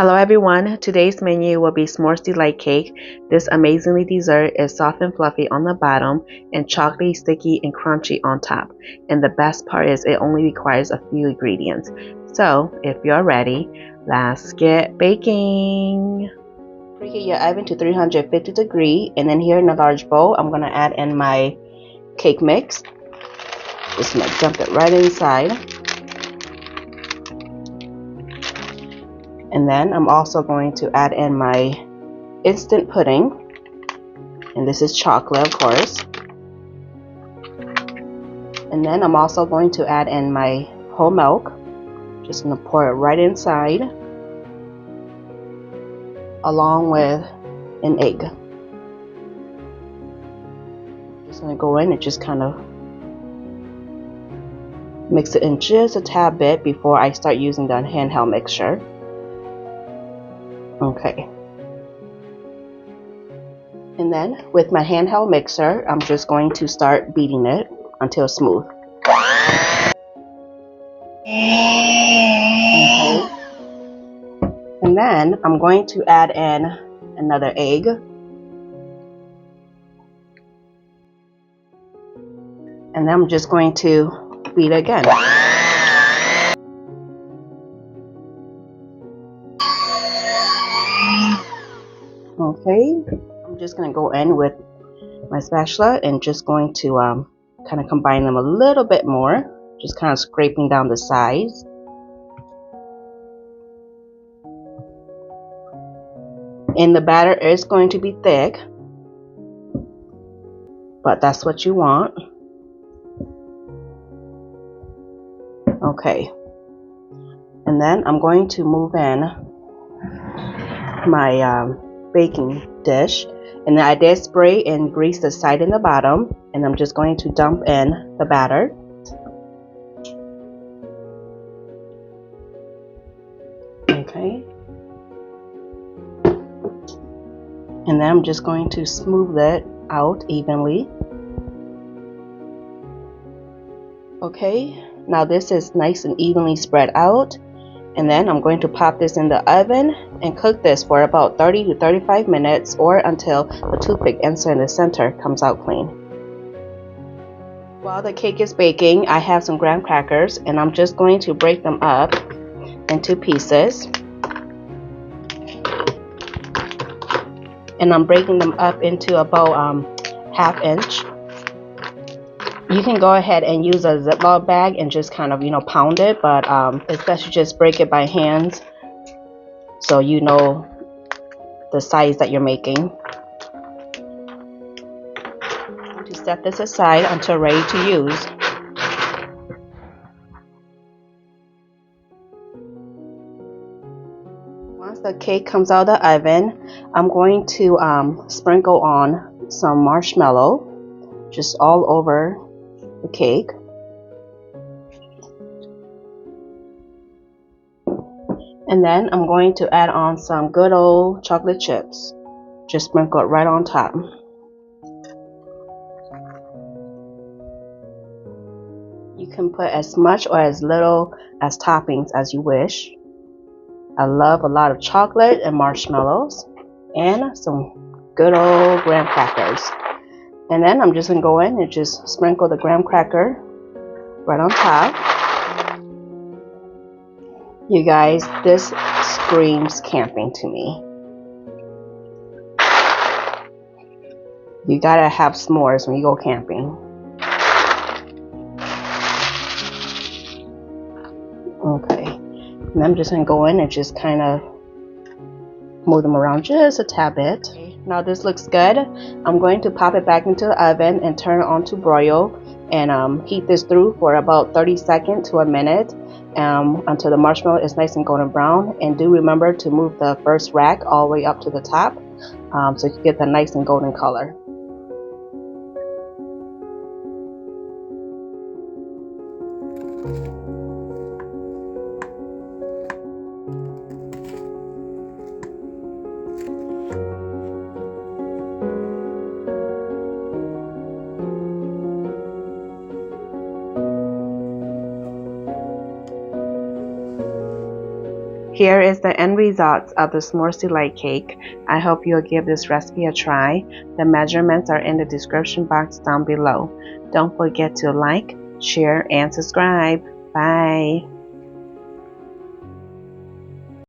Hello everyone, today's menu will be S'mores Delight Cake. This amazingly dessert is soft and fluffy on the bottom and chocolatey, sticky, and crunchy on top. And the best part is it only requires a few ingredients. So if you're ready, let's get baking. Preheat your oven to 350 degrees, and then here in a large bowl, I'm going to add in my cake mix. Just going to dump it right inside. And then I'm also going to add in my instant pudding, and this is chocolate, of course. And then I'm also going to add in my whole milk. Just going to pour it right inside, along with an egg. Just going to go in and just kind of mix it in just a tad bit before I start using the handheld mixture. Okay. And then with my handheld mixer, I'm just going to start beating it until smooth. Okay. And then I'm going to add in another egg. And then I'm just going to beat it again. Okay, I'm just going to go in with my spatula and just going to kind of combine them a little bit more, just kind of scraping down the sides. And the batter is going to be thick, but that's what you want. Okay, and then I'm going to move in my baking dish, and then I did spray and grease the side and the bottom, and I'm just going to dump in the batter. Okay, and then I'm just going to smooth it out evenly. Okay, now this is nice and evenly spread out. And then I'm going to pop this in the oven and cook this for about 30 to 35 minutes, or until the toothpick insert in the center comes out clean. While the cake is baking, I have some graham crackers, and I'm just going to break them up into pieces. And I'm breaking them up into about ½ inch. You can go ahead and use a Ziploc bag and just kind of, pound it, but it's best to just break it by hands so you know the size that you're making. I'm going to set this aside until ready to use. Once the cake comes out of the oven, I'm going to sprinkle on some marshmallow just all over the cake. And then I'm going to add on some good old chocolate chips. Just sprinkle it right on top. You can put as much or as little as toppings as you wish. I love a lot of chocolate and marshmallows and some good old graham crackers. And then I'm just going to go in and just sprinkle the graham cracker right on top. You guys, this screams camping to me. You gotta have s'mores when you go camping. Okay, and I'm just gonna go in and just kind of move them around just a tad bit. Now this looks good. I'm going to pop it back into the oven and turn it on to broil, and heat this through for about 30 seconds to a minute until the marshmallow is nice and golden brown. And do remember to move the first rack all the way up to the top so you can get the nice and golden color. Here is the end results of the s'mores delight cake. I hope you'll give this recipe a try. The measurements are in the description box down below. Don't forget to like, share, and subscribe. Bye.